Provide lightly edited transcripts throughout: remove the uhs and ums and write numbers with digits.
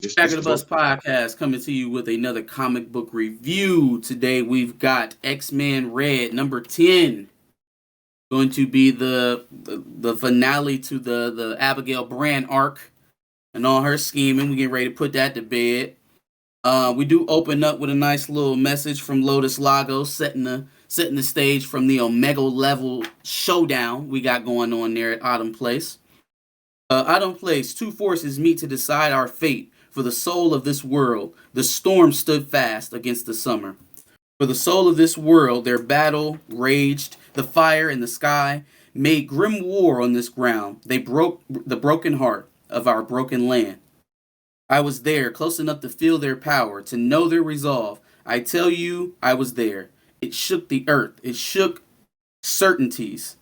Back of the Bus podcast coming to you with another comic book review. Today we've got X-Men Red number 10. Going to be the finale to the Abigail Brand arc and all her scheming. We get ready to put that to bed. We do open up with a nice little message from Lotus Lagos, setting the stage from the Omega level showdown we got going on there at Autumn Place. Autumn Place, two forces meet to decide our fate. For the soul of this world, the storm stood fast against the summer. For the soul of this world, their battle raged. The fire in the sky made grim war on this ground. They broke the broken heart of our broken land. I was there, close enough to feel their power, to know their resolve. I tell you, I was there. It shook the earth. It shook certainties.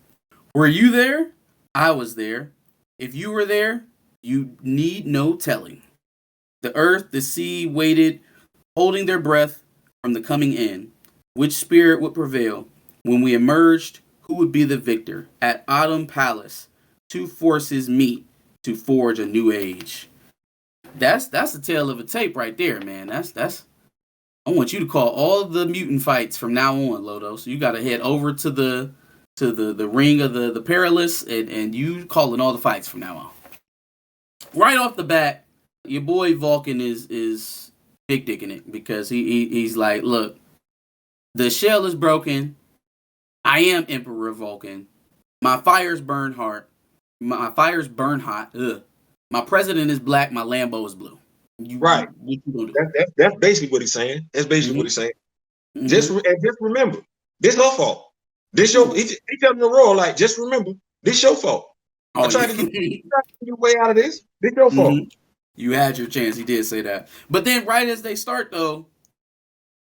Were you there? I was there. If you were there, you need no telling. The earth, the sea waited, holding their breath from the coming end. Which spirit would prevail? When we emerged, who would be the victor? At Autumn Palace, two forces meet to forge a new age. That's the tale of a tape right there, man. That's. I want you to call all the mutant fights from now on, Lodo. So you got to head over to the ring of the perilous, and you calling all the fights from now on. Right off the bat, your boy Vulcan is big dicking it because he's like, look, the shell is broken. I am Emperor Vulcan. My fires burn hot. My fires burn hot. Ugh. My president is black. My Lambo is blue. Right. What you gonna do? That's basically what he's saying. That's basically what he's saying. Just remember, this her fault. This your he telling the royal like, just remember, this your fault. I'm trying to get your way out of this. This your fault. You had your chance. He did say that. But then right as they start though,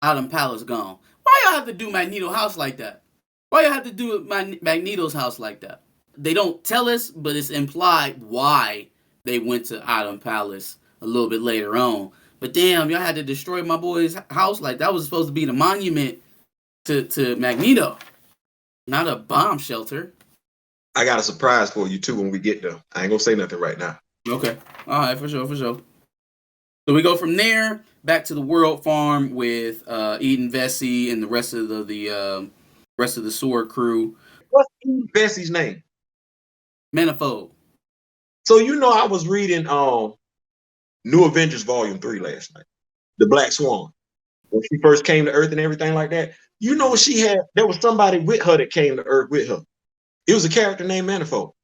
Autumn Palace gone. Why y'all have to do Magneto house like that? Why y'all have to do Magneto's house like that? They don't tell us, but it's implied why they went to Autumn Palace a little bit later on. But damn, y'all had to destroy my boy's house like that was supposed to be the monument to Magneto, not a bomb shelter. I got a surprise for you too when we get there. I ain't gonna say nothing right now. Okay. All right, for sure. So we go from there back to the World Farm with Eden Vesey and the rest of the Sword crew. What's Eden Vesey's name? Manifold. So I was reading New Avengers Volume 3 last night. The Black Swan. When she first came to Earth and everything like that. She had, there was somebody with her that came to Earth with her. It was a character named Manifold.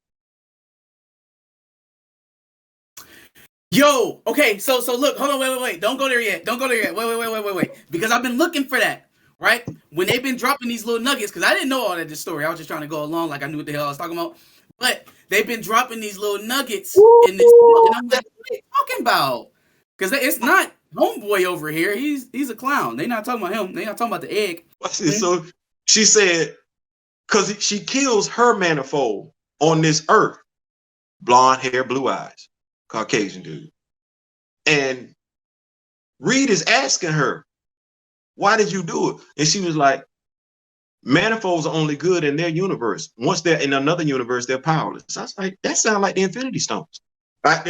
Yo, okay, so look, hold on, wait. Don't go there yet. Wait. Because I've been looking for that, right? When they've been dropping these little nuggets, because I didn't know all that this story. I was just trying to go along like I knew what the hell I was talking about. But they've been dropping these little nuggets in this book, and I'm like, what are you talking about? Because it's not Homeboy over here. He's a clown. They're not talking about him. They're not talking about the egg. So she said, because she kills her Manifold on this Earth. Blonde hair, blue eyes. Caucasian dude. And Reed is asking her, why did you do it? And she was like, Manifolds are only good in their universe. Once they're in another universe, they're powerless. I was like, that sounds like the Infinity Stones. Right?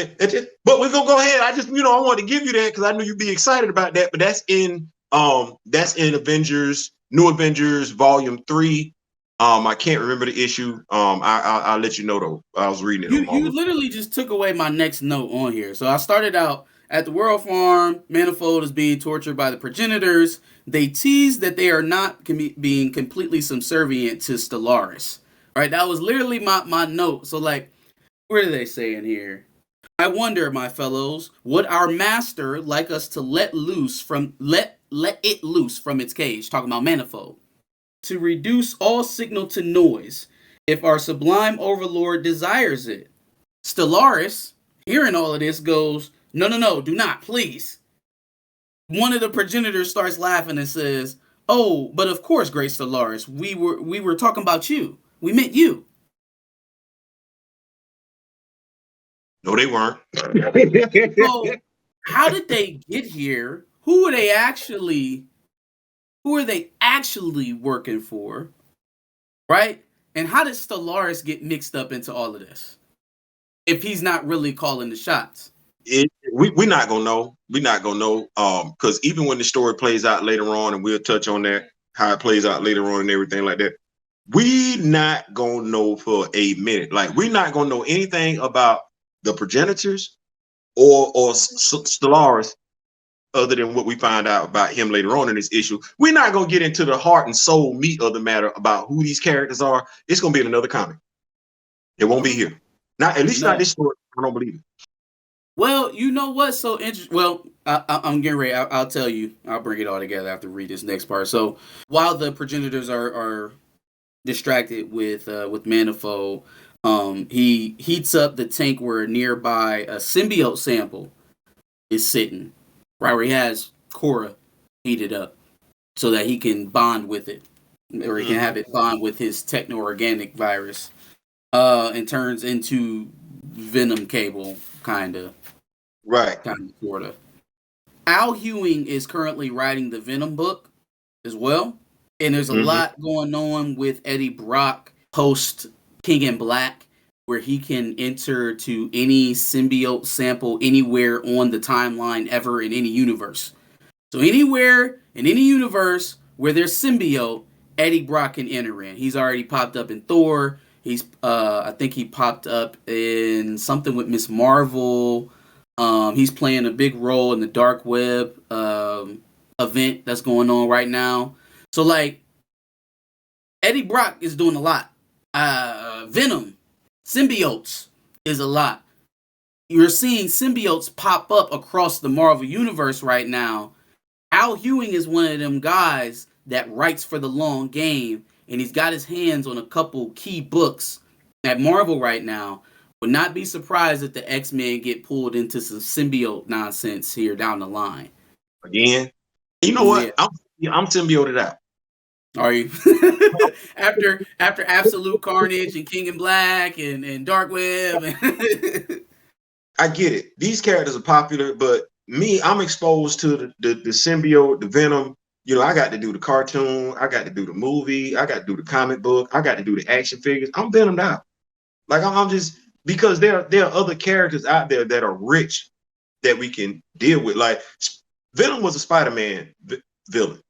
But we're gonna go ahead. I just, I wanted to give you that because I knew you'd be excited about that. But that's in Avengers, New Avengers Volume 3. I can't remember the issue. I'll let you know though. I was reading it. You literally just took away my next note on here. So I started out at the World Farm. Manifold is being tortured by the progenitors. They tease that they are not being completely subservient to Stellaris. All right, that was literally my note. So like, what are they saying here? I wonder, my fellows, would our master like us to let it loose from its cage? Talking about Manifold. To reduce all signal to noise, if our sublime overlord desires it. Stellaris, hearing all of this, goes, no, do not, please. One of the progenitors starts laughing and says, oh, but of course, great Stellaris, we were talking about you. We meant you. No, they weren't. So, how did they get here? Who are they actually working for? Right? And how did Stellaris get mixed up into all of this? If he's not really calling the shots. It we're not gonna know. We're not gonna know. Because even when the story plays out later on, and we'll touch on that, how it plays out later on and everything like that, we not gonna know for a minute. Like, we're not gonna know anything about the progenitors or Stellaris other than what we find out about him later on in this issue. We're not gonna get into the heart and soul meat of the matter about who these characters are. It's gonna be in another comic. It won't be here. Not at least not this story. I don't believe it. Well, you know what's so interesting? Well, I'm getting ready. I'll tell you. I'll bring it all together after read this next part. So while the progenitors are distracted with Manifold, he heats up the tank where nearby a symbiote sample is sitting, right where he has Cora heated up so that he can bond with it, or he can have it bond with his techno-organic virus, and turns into Venom Cable, kind of sort of. Al Ewing is currently writing the Venom book as well, and there's a lot going on with Eddie Brock post King in Black, where he can enter to any symbiote sample anywhere on the timeline ever in any universe. So anywhere in any universe where there's symbiote, Eddie Brock can enter in. He's already popped up in Thor. He's I think he popped up in something with Miss Marvel. He's playing a big role in the Dark Web event that's going on right now. So, like, Eddie Brock is doing a lot. Venom, symbiotes is a lot. You're seeing symbiotes pop up across the Marvel Universe right now. Al Ewing is one of them guys that writes for the long game, and he's got his hands on a couple key books at Marvel right now. Would not be surprised if the X-Men get pulled into some symbiote nonsense here down the line. Again, you know what? Yeah. I'm symbioted out. Are you? after Absolute Carnage and King in Black and Dark Web. I get it. These characters are popular, but me, I'm exposed to the symbiote, the Venom. You know, I got to do the cartoon, I got to do the movie, I got to do the comic book, I got to do the action figures. I'm Venomed out. Like, I'm just, because there are other characters out there that are rich that we can deal with. Like, Venom was a Spider-Man villain.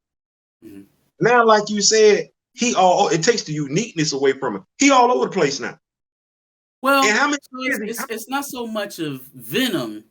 Mm-hmm. Now, like you said, it takes the uniqueness away from him. He all over the place now. Well, and how many it's not so much of Venom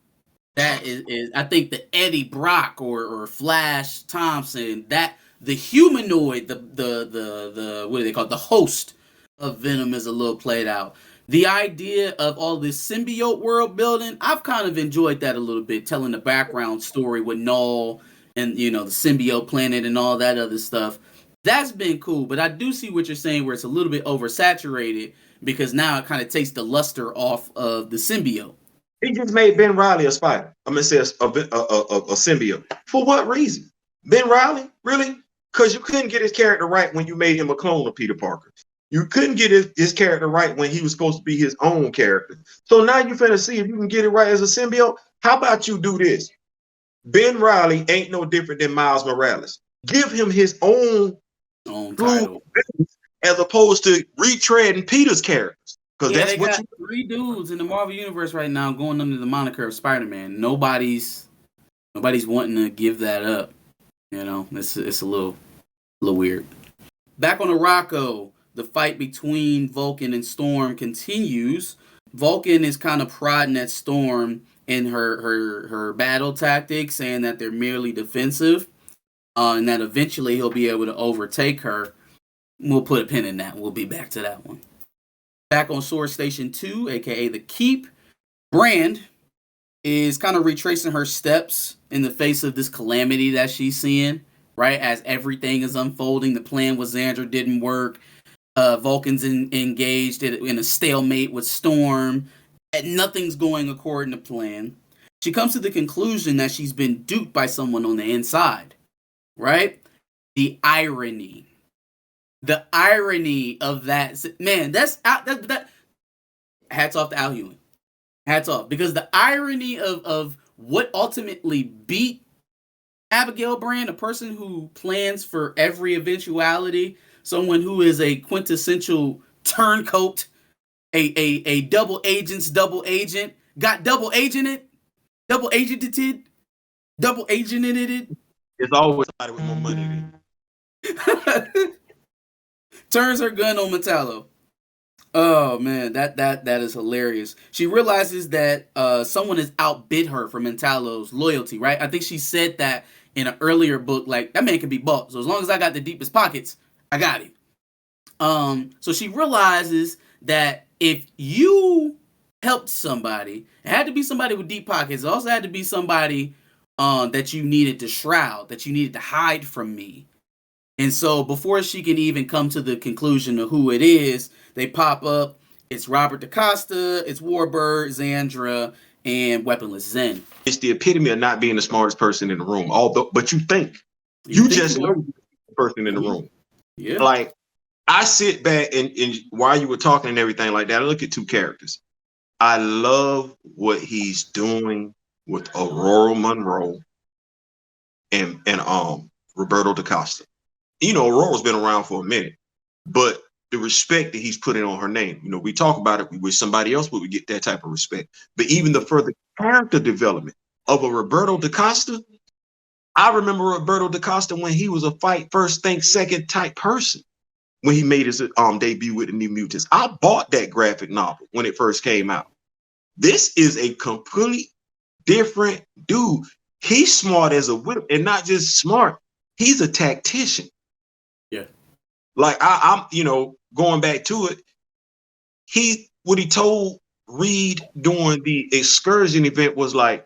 that is I think the Eddie Brock or Flash Thompson, that the humanoid, the what do they call it? The host of Venom is a little played out. The idea of all this symbiote world building, I've kind of enjoyed that a little bit, telling the background story with Null and, you know, the symbiote planet and all that other stuff. That's been cool, but I do see what you're saying where it's a little bit oversaturated because now it kind of takes the luster off of the symbiote. He just made Ben Reilly a spider. I'm gonna say a symbiote. For what reason? Ben Reilly? Really? Because you couldn't get his character right when you made him a clone of Peter Parker. You couldn't get his character right when he was supposed to be his own character. So now you're finna see if you can get it right as a symbiote. How about you do this? Ben Reilly ain't no different than Miles Morales. Give him his own title, as opposed to retreading Peter's characters. Because that's what got three dudes in the Marvel Universe right now going under the moniker of Spider-Man. Nobody's wanting to give that up. You know, it's a little weird. Back on Arakko, the fight between Vulcan and Storm continues. Vulcan is kind of prodding at Storm in her battle tactics, saying that they're merely defensive, and that eventually he'll be able to overtake her. We'll put a pin in that. We'll be back to that one. Back on Sword Station 2, aka the Keep, Brand is kind of retracing her steps in the face of this calamity that she's seeing, right? As everything is unfolding, the plan with Xandra didn't work. Vulcan's engaged in a stalemate with Storm, and nothing's going according to plan. She comes to the conclusion that she's been duped by someone on the inside, right? The irony of that, man, that hats off to Al Ewing. Hats off. Because the irony of what ultimately beat Abigail Brand, a person who plans for every eventuality, someone who is a quintessential turncoat, a double agent's double agent, got double agented, double agented, double agented. It's always somebody with more money than you. Turns her gun on Metallo. Oh man, that is hilarious. She realizes that someone has outbid her for Metallo's loyalty, right? I think she said that in an earlier book, like that man can be bought. So as long as I got the deepest pockets, I got him. So she realizes that if you helped somebody, it had to be somebody with deep pockets. It also had to be somebody that you needed to shroud, that you needed to hide from me. And so before she can even come to the conclusion of who it is, they pop up. It's Robert DaCosta, it's Warbird, Xandra, and Weaponless Zen. It's the epitome of not being the smartest person in the room. Although, but you think just know you're the person in the room. Yeah. Like I sit back and while you were talking and everything like that, I look at two characters. I love what he's doing with Aurora Monroe and Roberto DaCosta. You know, Aurora's been around for a minute, but the respect that he's putting on her name, you know, we talk about it. We wish somebody else would get that type of respect. But even the further character development of a Roberto DaCosta, I remember Roberto DaCosta when he was a fight first, think second type person when he made his debut with the New Mutants. I bought that graphic novel when it first came out. This is a complete different dude. He's smart as a whip, and not just smart. He's a tactician. Yeah. Like I'm, you know, going back to it, what he told Reed during the excursion event was like,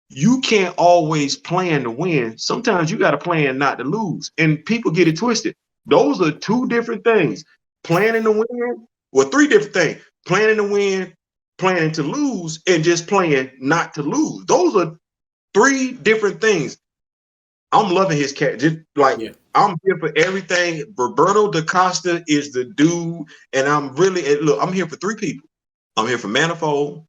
you can't always plan to win. Sometimes you got to plan not to lose. And people get it twisted. Those are two different things. Planning to win, well, three different things. Planning to win, planning to lose, and just playing not to lose. Those are three different things. I'm loving his cat. Just like I'm here for everything. Roberto DaCosta is the dude, and I'm really look. I'm here for three people. I'm here for Manifold.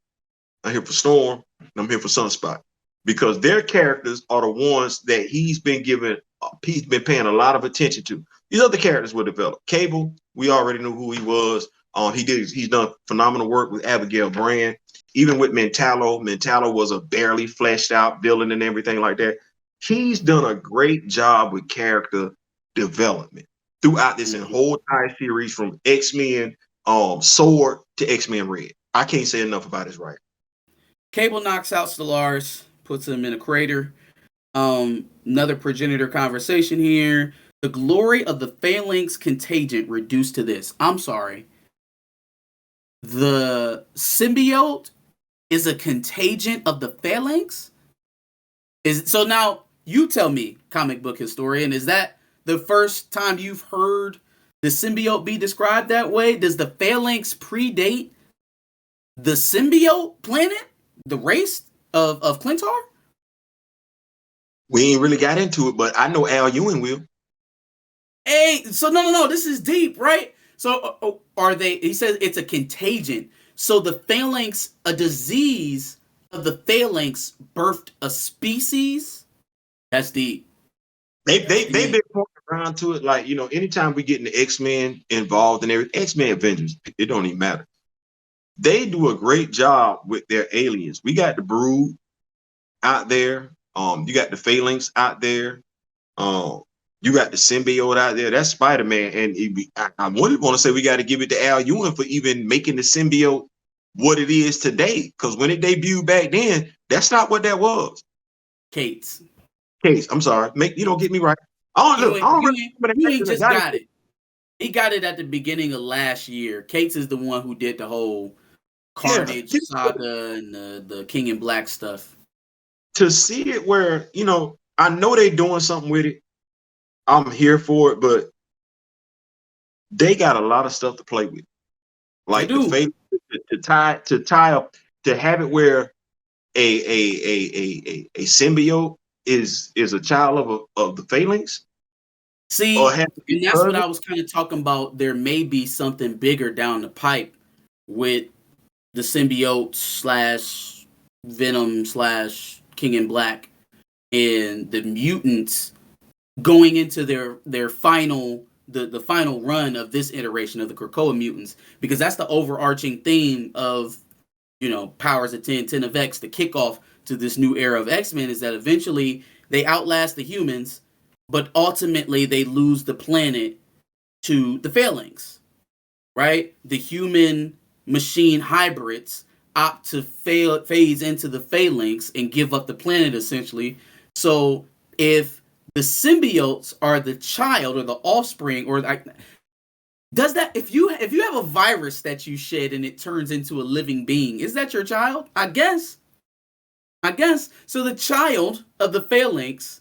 I'm here for Storm. And I'm here for Sunspot because their characters are the ones that he's been paying a lot of attention to. These other characters were developed. Cable, we already knew who he was. He's done phenomenal work with Abigail Brand. Even with Metallo was a barely fleshed out villain and everything like that. He's done a great job with character development throughout this whole entire series from X-Men Sword to X-Men Red. I can't say enough about his writing. Cable knocks out Stellaris, puts him in a crater. Another progenitor conversation here. The glory of the Phalanx contingent reduced to this. I'm sorry. The symbiote is a contingent of the Phalanx? So now you tell me, comic book historian, is that the first time you've heard the symbiote be described that way? Does the Phalanx predate the symbiote planet? The race of Clintar? We ain't really got into it, but I know Al Ewing will. Hey, so no, this is deep, right? So are they, he says it's a contagion. So the Phalanx, a disease of the Phalanx birthed a species? That's deep. They've been pointing around to it, like, you know, anytime we get in the X-Men involved in everything, X-Men Avengers, it don't even matter. They do a great job with their aliens. We got the Brood out there. You got the Phalanx out there. You got the symbiote out there. That's Spider-Man. And I wouldn't want to say we got to give it to Al Ewing for even making the symbiote what it is today. Because when it debuted back then, that's not what that was. Case. I'm sorry. Get me right. You just got it. He got it at the beginning of last year. Cates is the one who did the whole Carnage saga and the King in Black stuff. To see it where, you know, I know they're doing something with it. I'm here for it, but they got a lot of stuff to play with. Like the faith to tie up, to have it where a symbiote is a child of the Phalanx. See, and that's what I was kind of talking about. There may be something bigger down the pipe with the symbiote / Venom / King in Black and the mutants going into their final the final run of this iteration of the Krakoa mutants, because that's the overarching theme of, you know, Powers of 10, 10 of X, the kickoff to this new era of X-Men is that eventually they outlast the humans, but ultimately they lose the planet to the Phalanx, right? The human machine hybrids opt to phase into the Phalanx and give up the planet essentially. So if the symbiotes are the child or the offspring, or like, does that, if you have a virus that you shed and it turns into a living being, is that your child? I guess. So the child of the Phalanx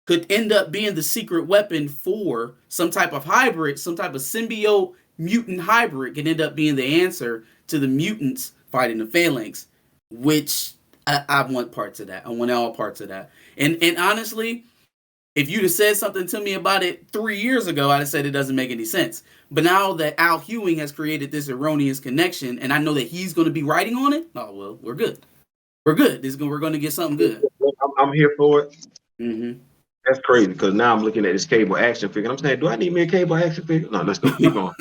could end up being the secret weapon for some type of hybrid, some type of symbiote mutant hybrid can end up being the answer to the mutants fighting the Phalanx, which I want parts of that. I want all parts of that. And honestly, if you'd have said something to me about it 3 years ago, I'd have said it doesn't make any sense. But now that Al Ewing has created this erroneous connection, and I know that he's going to be writing on it, oh, well, we're good. We're good. We're going to get something good. I'm here for it. Mm-hmm. That's crazy because now I'm looking at this cable action figure. I'm saying, do I need me a cable action figure? No, let's go. Keep going.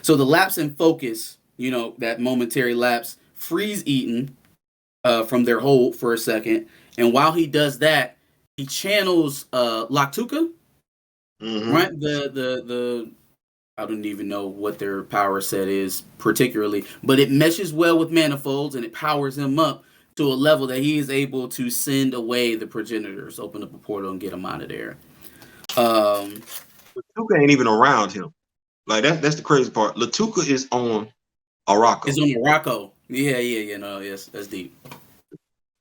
So the lapse in focus, that momentary lapse, freeze Eaton from their hold for a second. And while he does that, he channels Laktuka, right? The I don't even know what their power set is particularly, but it meshes well with manifolds and it powers him up to a level that he is able to send away the progenitors, open up a portal and get them out of there. Latuka ain't even around him. Like that's the crazy part. Latuka is on Arakko. It's on Morocco. Yeah. No, yes, that's deep.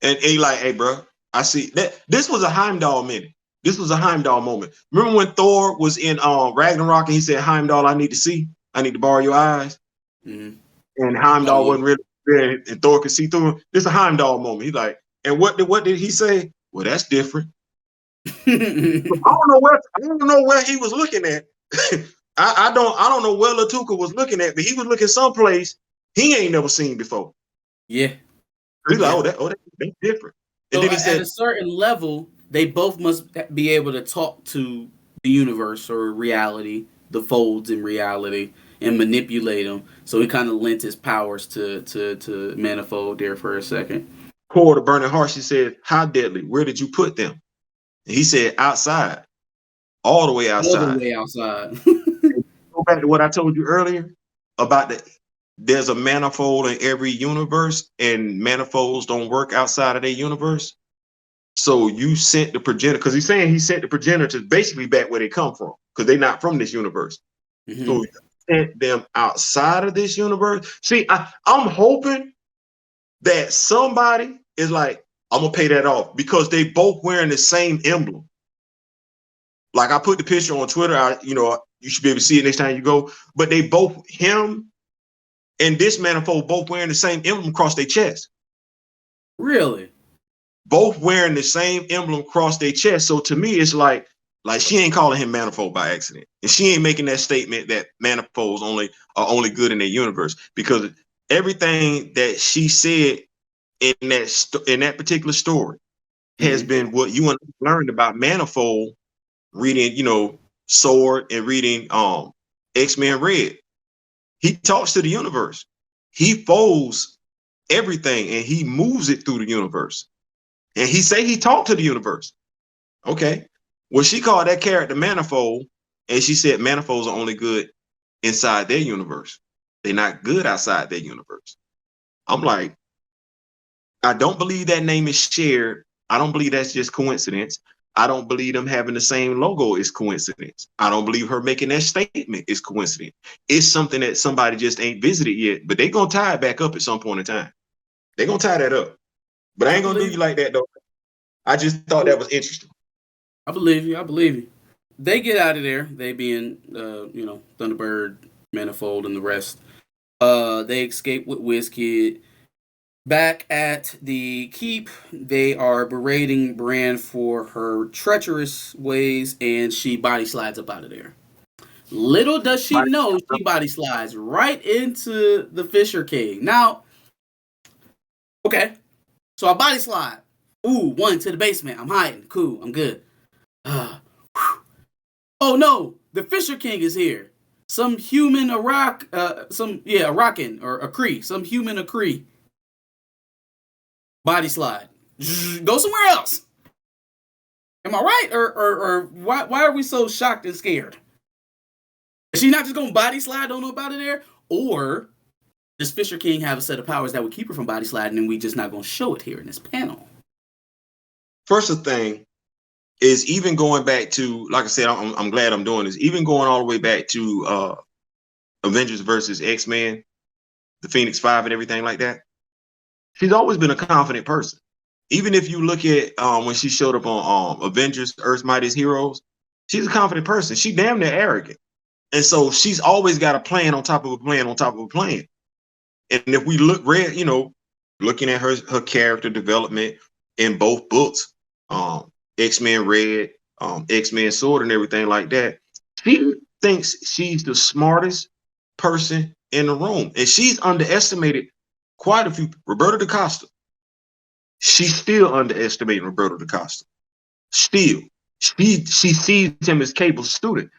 And he like, hey, bro, I see that this was a Heimdall minute. This was a Heimdall moment. Remember when Thor was in Ragnarok and he said, Heimdall, I need to borrow your eyes. Mm-hmm. And Heimdall wasn't really there, and Thor could see through him. This is a Heimdall moment. He's like, and what did he say? Well, that's different. I don't know where he was looking at. I don't know where Latuka was looking at, but he was looking someplace he ain't never seen before. Yeah. He's like, that's different. And so then he said, at a certain level, they both must be able to talk to the universe or reality, the folds in reality, and manipulate them. So he kind of lent his powers to Manifold there for a second. Core to Burning Heart, she said, how deadly? Where did you put them? And he said, outside. All the way outside. All the way outside. Go back to what I told you earlier about there's a manifold in every universe, and manifolds don't work outside of their universe. So you sent the progenitor, because he's saying he sent the progenitors basically back where they come from, because they're not from this universe. Mm-hmm. So you sent them outside of this universe. See, I'm hoping that somebody is like, I'm gonna pay that off, because they both wearing the same emblem. Like I put the picture on Twitter, you should be able to see it next time you go. But they both, him and this manifold, both wearing the same emblem across their chest. Really? Both wearing the same emblem across their chest. So to me, it's like she ain't calling him manifold by accident, and she ain't making that statement that manifolds are only good in their universe, because everything that she said in that particular story has been what you learned about manifold, reading Sword and reading X-Men Red. He talks to the universe. He folds everything and he moves it through the universe. And he say he talked to the universe. Okay. Well, she called that character Manifold, and she said manifolds are only good inside their universe. They're not good outside their universe. I'm like, I don't believe that name is shared. I don't believe that's just coincidence. I don't believe them having the same logo is coincidence. I don't believe her making that statement is coincidence. It's something that somebody just ain't visited yet, but they're going to tie it back up at some point in time. They're going to tie that up. But I ain't going to do you like that, though. I just thought that was interesting. I believe you. They get out of there. They being, Thunderbird, Manifold, and the rest. They escape with WizKid. Back at the keep, they are berating Brand for her treacherous ways, and she body slides up out of there. Little does she know, she body slides right into the Fisher King. Now, okay, so I body slide. Ooh, one to the basement. I'm hiding. Cool, I'm good. Oh no, the Fisher King is here. Some human Arakan or a Kree. Some human a Kree. Body slide. Go somewhere else. Am I right? Or why are we so shocked and scared? Is she not just gonna body slide on up out of there? Or does Fisher King have a set of powers that would keep her from body sliding and we just not gonna show it here in this panel? First thing is, even going back to, like I said, I'm glad I'm doing this, even going all the way back to Avengers versus X-Men, the Phoenix Five and everything like that. She's always been a confident person. Even if you look at when she showed up on Avengers, Earth's Mightiest Heroes, she's a confident person. She damn near arrogant. And so she's always got a plan on top of a plan on top of a plan. And if we look looking at her character development in both books, X-Men Red, X-Men Sword, and everything like that, she thinks she's the smartest person in the room. And she's underestimated quite a few. Roberto da Costa. She's still underestimating Roberto da Costa. Still. She sees him as Cable's student.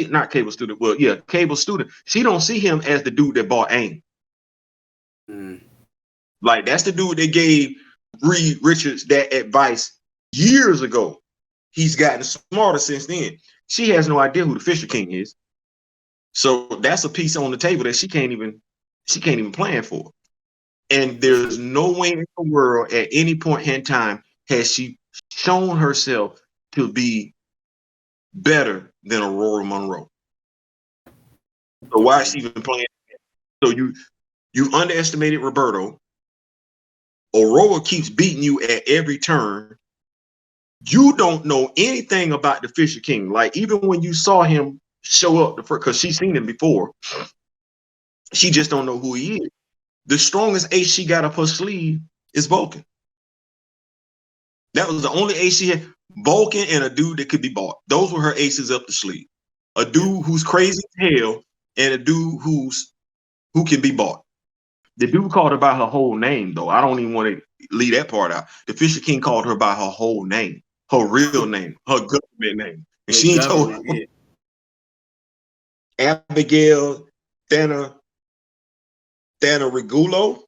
Not Cable's student. Well, yeah, Cable's student. She don't see him as the dude that bought AIM. Like, that's the dude that gave Reed Richards that advice years ago. He's gotten smarter since then. She has no idea who the Fisher King is. So that's a piece on the table that she can't even plan for. And there's no way in the world at any point in time has she shown herself to be better than Aurora Monroe. So why is she even playing? So you underestimated Roberto. Aurora keeps beating you at every turn. You don't know anything about the Fisher King. Like, even when you saw him show up, because she's seen him before, she just don't know who he is. The strongest ace she got up her sleeve is Vulcan. That was the only ace she had. Vulcan and a dude that could be bought. Those were her aces up the sleeve. A dude who's crazy as hell and a dude who can be bought. The dude called her by her whole name, though. I don't even want to leave that part out. The Fisher King called her by her whole name, her real name, her government name. And she ain't told her. Abigail Regulo.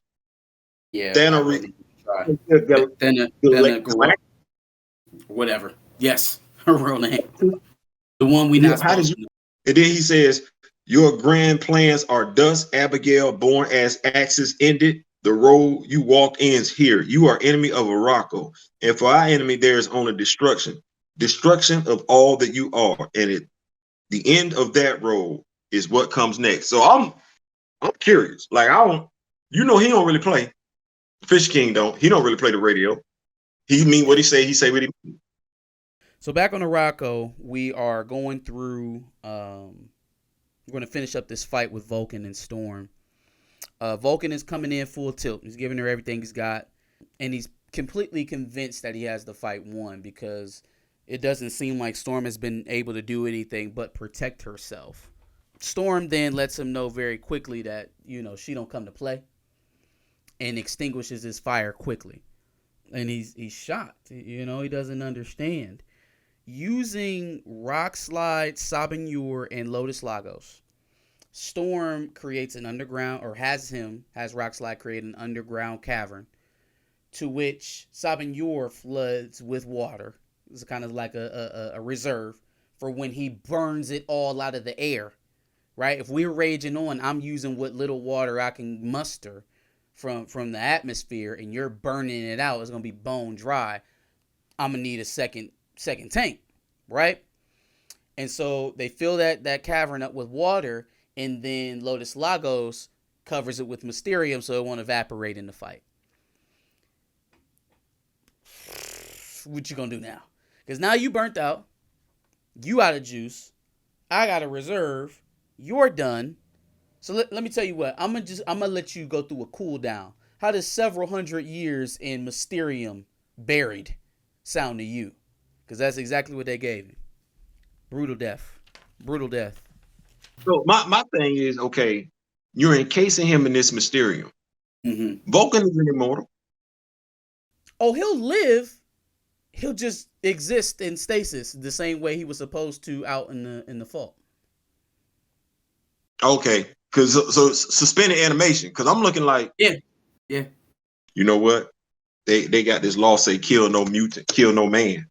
Yeah. Whatever. Yes, her real name. The one we not supposed to know. And then he says, your grand plans are dust, Abigail, born as Axis ended. The road you walk ends here. You are enemy of Morocco. And for our enemy, there is only destruction. Destruction of all that you are. And the end of that road is what comes next. So I'm curious. Like, he don't really play. Fish King don't. He don't really play the radio. He mean what he say. He say what he mean. So back on Morocco, we are going through. We're going to finish up this fight with Vulcan and Storm. Vulcan is coming in full tilt. He's giving her everything he's got, and he's completely convinced that he has the fight won because it doesn't seem like Storm has been able to do anything but protect herself. Storm then lets him know very quickly that, she don't come to play, and extinguishes his fire quickly. And he's shocked. He doesn't understand. Using Rock Slide, Sabanur, and Lotus Lagos, Storm creates an underground, or has Rock Slide create an underground cavern to which Sabanur floods with water. It's kind of like a reserve for when he burns it all out of the air, right? If we're raging on, I'm using what little water I can muster from the atmosphere, and you're burning it out. It's going to be bone dry. I'm going to need a second tank, right? And so they fill that cavern up with water, and then Lotus Lagos covers it with Mysterium so it won't evaporate in the fight. What you gonna do now? Because now you burnt out. You out of juice. I got a reserve. You're done. So let me tell you what. I'm gonna let you go through a cool down. How does several hundred years in Mysterium buried sound to you? Because that's exactly what they gave me. Brutal death. So my thing is, okay, you're encasing him in this Mysterium. Mm-hmm. Vulcan is an immortal. Oh, he'll live. He'll just exist in stasis the same way he was supposed to out in the fall. Okay, because so suspended animation. Because I'm looking like, yeah. You know what? they got this law say kill no mutant, kill no man.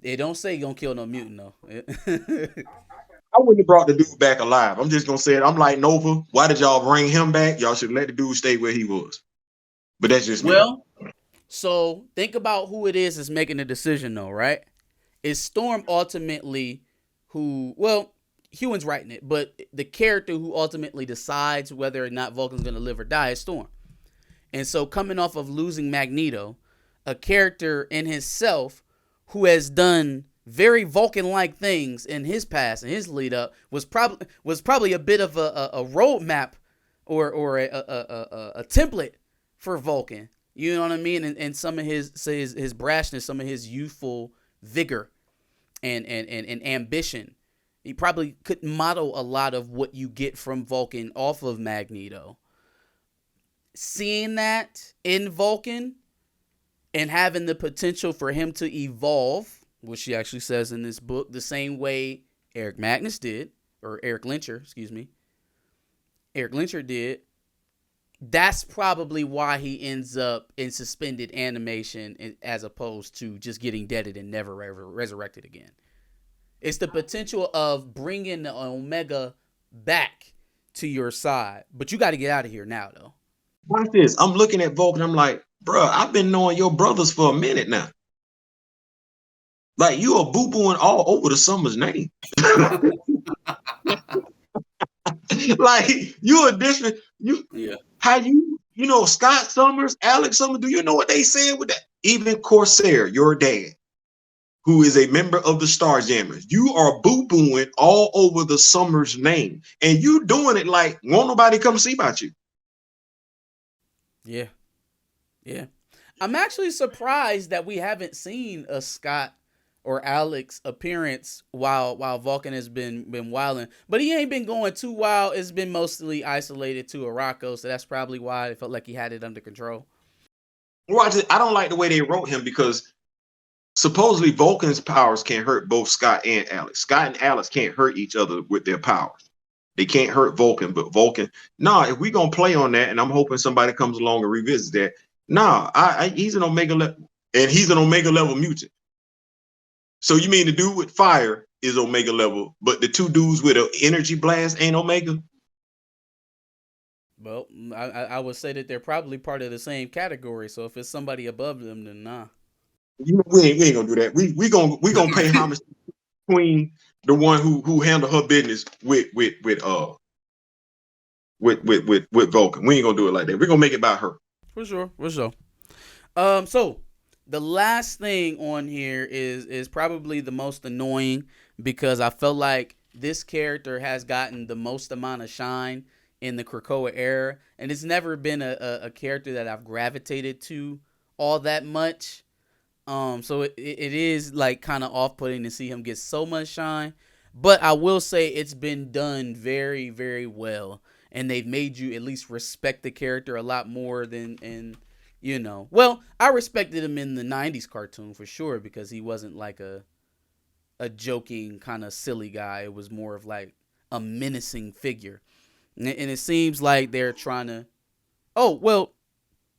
It don't say you gonna kill no mutant though. I wouldn't have brought the dude back alive. I'm just gonna say it. I'm like Nova. Why did y'all bring him back? Y'all should let the dude stay where he was. But that's just me. Well, so think about who it is that's making the decision though, right? Is Storm ultimately who? Well, Human's writing it, but the character who ultimately decides whether or not Vulcan's gonna live or die is Storm. And so coming off of losing Magneto, a character in himself who has done very Vulcan-like things in his past and his lead up was probably a bit of a roadmap or a template for Vulcan. You know what I mean? And some of his brashness, some of his youthful vigor and ambition. He probably could model a lot of what you get from Vulcan off of Magneto. Seeing that in Vulcan and having the potential for him to evolve, which she actually says in this book, the same way Eric Lyncher did, that's probably why he ends up in suspended animation as opposed to just getting deaded and never resurrected again. It's the potential of bringing the Omega back to your side. But you got to get out of here now, though. Watch this. I'm looking at Vulcan. I'm like, bro, I've been knowing your brothers for a minute now. Like, you are boo-booing all over the Summer's name. Like, you are different. How you know, Scott Summers, Alex Summers, do you know what they said with that? Even Corsair, your dad, who is a member of the Starjammers, you are boo-booing all over the Summers name. And you doing it like, won't nobody come see about you. Yeah. I'm actually surprised that we haven't seen a Scott or Alex appearance while Vulcan has been wilding. But he ain't been going too wild. It's been mostly isolated to Arakko, so that's probably why it felt like he had it under control. Watch it. I don't like the way they wrote him because supposedly Vulcan's powers can hurt both Scott and Alex. Scott and Alex can't hurt each other with their powers. They can't hurt Vulcan, but Vulcan, if we gonna play on that, and I'm hoping somebody comes along and revisits that. He's an Omega level, and he's an Omega level mutant. So you mean the dude with fire is Omega level, but the two dudes with an energy blast ain't Omega? Well, I would say that they're probably part of the same category. So if it's somebody above them, then nah. We ain't gonna do that. We gonna pay homage to Queen, the one who handled her business with Vulcan. We ain't gonna do it like that. We're gonna make it about her. For sure. So the last thing on here is probably the most annoying because I felt like this character has gotten the most amount of shine in the Krakoa era, and it's never been a character that I've gravitated to all that much. So it is like kind of off-putting to see him get so much shine, but I will say it's been done very, very well, and they've made you at least respect the character a lot more than well, I respected him in the 90s cartoon for sure because he wasn't like a joking kind of silly guy. It was more of like a menacing figure. And it seems like they're trying to... Oh, well,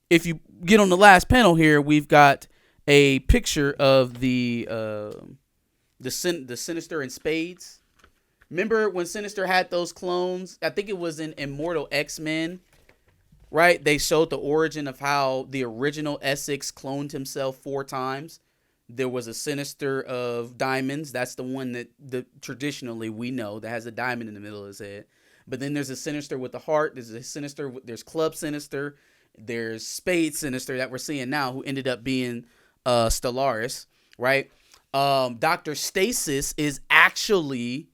if you get on the last panel here, we've got a picture of the Sinister in spades. Remember when Sinister had those clones? I think it was in Immortal X-Men, right? They showed the origin of how the original Essex cloned himself 4 times. There was a Sinister of diamonds. That's the one that traditionally we know that has a diamond in the middle of his head. But then there's a Sinister with the heart. There's a Sinister. There's Club Sinister. There's Spade Sinister that we're seeing now, who ended up being Stellaris, right? Dr. Stasis is actually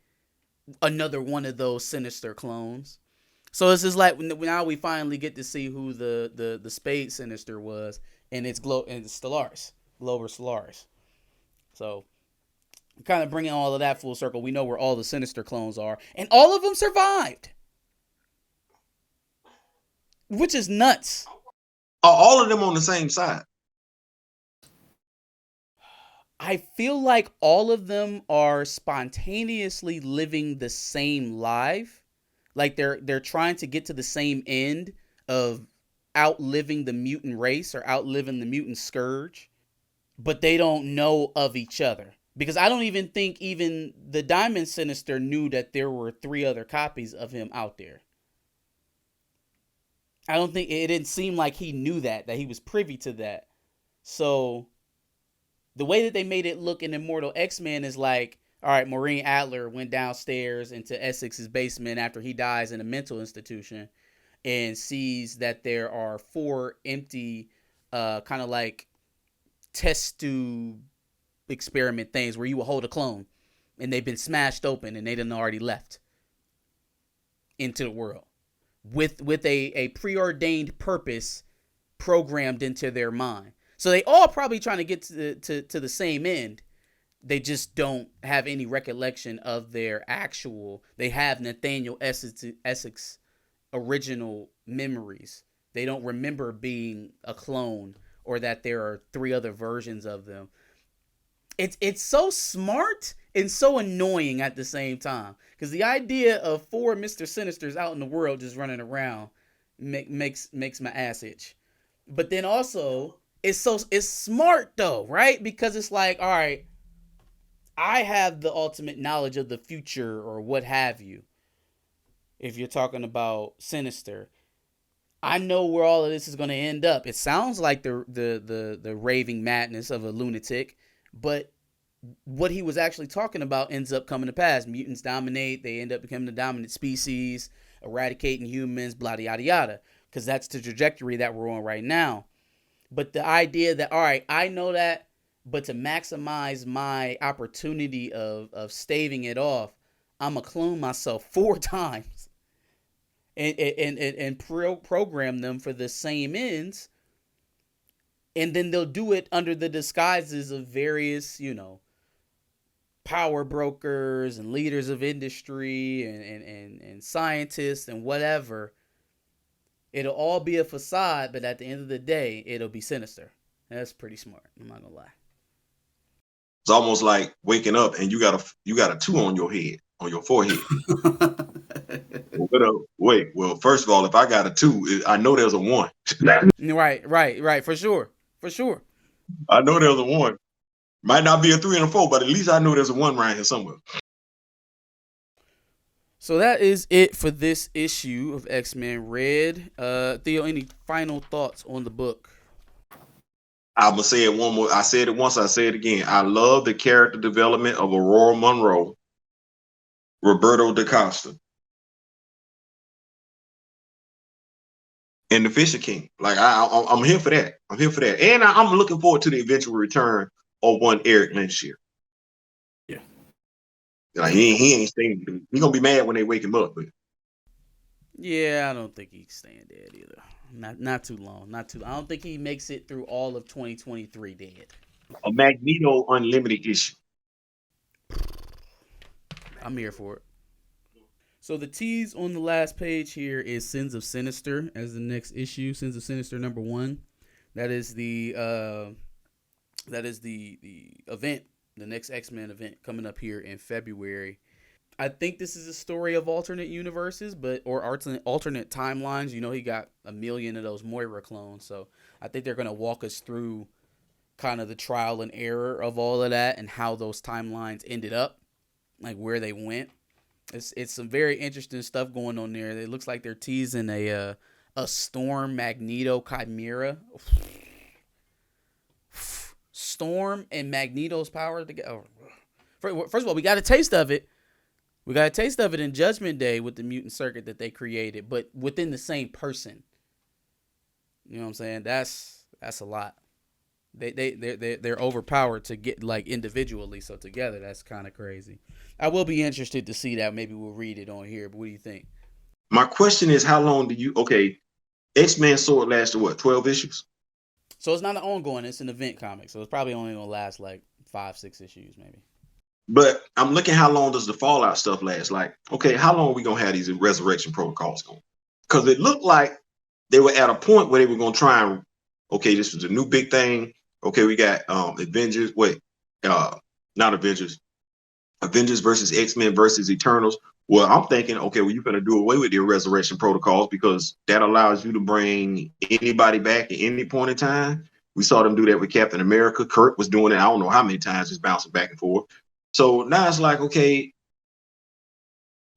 another one of those Sinister clones. So it's just like now we finally get to see who the Spade Sinister was, and it's Stellaris, Glover Stellaris. So kind of bringing all of that full circle. We know where all the Sinister clones are, and all of them survived, which is nuts. Are all of them on the same side? I feel like all of them are spontaneously living the same life. Like they're trying to get to the same end of outliving the mutant race or outliving the mutant scourge, but they don't know of each other. Because I don't even think even the Diamond Sinister knew that there were 3 other copies of him out there. I don't think it didn't seem like he knew that he was privy to that. So the way that they made it look in Immortal X-Men is like, all right, Maureen Adler went downstairs into Essex's basement after he dies in a mental institution and sees that there are 4 empty, kind of like test tube experiment things where you will hold a clone, and they've been smashed open and they done already left into the world with a preordained purpose programmed into their mind. So they all probably trying to get to the same end. They just don't have any recollection of their actual. They have Nathaniel Essex original memories. They don't remember being a clone or that there are 3 other versions of them. It's so smart and so annoying at the same time, because the idea of 4 Mr. Sinisters out in the world just running around makes my ass itch. But then also it's smart though, right? Because it's like, all right, I have the ultimate knowledge of the future or what have you. If you're talking about Sinister, I know where all of this is going to end up. It sounds like the raving madness of a lunatic, but what he was actually talking about ends up coming to pass. Mutants dominate. They end up becoming the dominant species, eradicating humans, blah, yada, yada, because that's the trajectory that we're on right now. But the idea that, all right, I know that, but to maximize my opportunity of staving it off, I'm going to clone myself 4 times and program them for the same ends. And then they'll do it under the disguises of various, power brokers and leaders of industry and scientists and whatever. It'll all be a facade, but at the end of the day, it'll be sinister. That's pretty smart. I'm not gonna lie. It's almost like waking up and you got a 2 on your head, on your forehead. Wait, well, first of all, if I got a 2, I know there's a 1. Right. For sure. I know there's a 1. Might not be a 3 and a 4, but at least I know there's a 1 right here somewhere. So that is it for this issue of X-Men Red. Theo, any final thoughts on the book? I'm gonna say it one more. I said it once, I say it again. I love the character development of Aurora Monroe, Roberto da Costa, and the Fisher King. Like I'm here for that. I'm here for that, and I'm looking forward to the eventual return of one Eric Lenshier. Yeah, like he ain't staying. He's gonna be mad when they wake him up. But yeah, I don't think he's staying dead either. Not too long. I don't think he makes it through all of 2023 dead. A Magneto Unlimited issue. I'm here for it. So the tease on the last page here is Sins of Sinister as the next issue. Sins of Sinister #1. That is the event, the next X-Men event coming up here in February. I think this is a story of alternate universes, or alternate timelines. He got a million of those Moira clones, so I think they're gonna walk us through kind of the trial and error of all of that and how those timelines ended up, like where they went. It's some very interesting stuff going on there. It looks like they're teasing a Storm Magneto Chimera. Storm and Magneto's power together. First of all, we got a taste of it. We got a taste of it in Judgment Day with the mutant circuit that they created, but within the same person. You know what I'm saying? That's a lot. They're overpowered to get like individually, so together that's kind of crazy. I will be interested to see that. Maybe we'll read it on here. But what do you think? My question is, how long do you? Okay, X-Men Sword lasted what, 12 issues? So it's not an ongoing. It's an event comic, so it's probably only gonna last like 5-6 issues, maybe. But I'm looking, how long does the Fallout stuff last? Like, okay, how long are we gonna have these resurrection protocols going? Because it looked like they were at a point where they were gonna try and, okay, this was a new big thing. Okay, we got Avengers. Not Avengers. Avengers versus X-Men versus Eternals. Well, I'm thinking, okay, well, you're going to do away with the resurrection protocols because that allows you to bring anybody back at any point in time. We saw them do that with Captain America. Kurt was doing it. I don't know how many times, just bouncing back and forth. So now it's like, okay,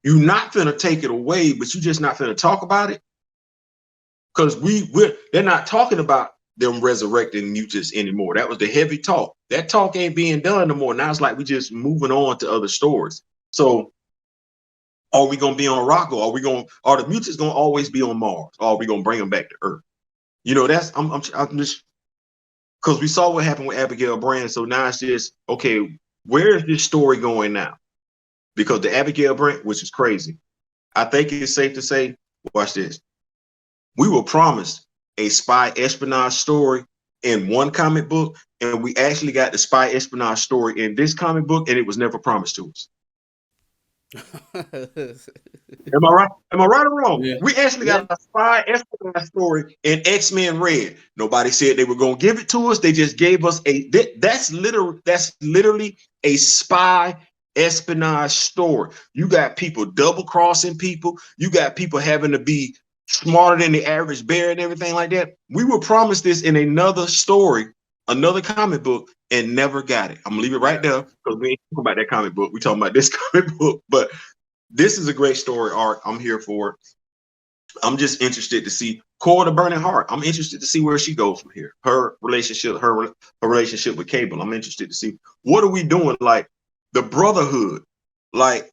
you're not going to take it away, but you're just not going to talk about it. Because they're not talking about them resurrecting mutants anymore. That was the heavy talk. That talk ain't being done no more. Now it's like we just moving on to other stories. So are we gonna be on Rocco? Are the mutants gonna always be on Mars? Or are we gonna bring them back to Earth? You know, I'm just because we saw what happened with Abigail Brand. So now it's just okay, where is this story going now? Because the Abigail Brand, which is crazy, I think it's safe to say, watch this. We were promised a spy espionage story in one comic book, and we actually got the spy espionage story in this comic book, and it was never promised to us. Am I right? Am I right or wrong? Yeah. We actually Yeah. got a spy espionage story in X-Men Red. Nobody said they were going to give it to us. They just gave us that's literally a spy espionage story. You got people double crossing people. You got people having to be smarter than the average bear and everything like that. We were promised this in another story, another comic book, and never got it. I'm gonna leave it right there because we ain't talking about that comic book. We talking about this comic book, but this is a great story arc. I'm here for it. I'm just interested to see Core the Burning Heart. I'm interested to see where she goes from here. Her relationship with Cable. I'm interested to see what are we doing. Like the Brotherhood, like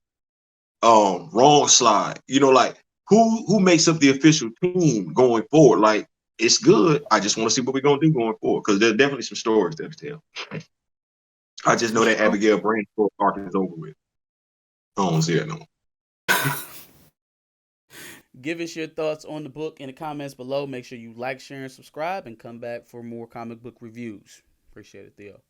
Wrong Slide. You know, like who makes up the official team going forward? Like it's good. I just want to see what we're gonna do going forward because there's definitely some stories there to tell. I just know For that sure. Abigail Brand arc is over with. I don't see it no. Give us your thoughts on the book in the comments below. Make sure you like, share, and subscribe, and come back for more comic book reviews. Appreciate it, Theo.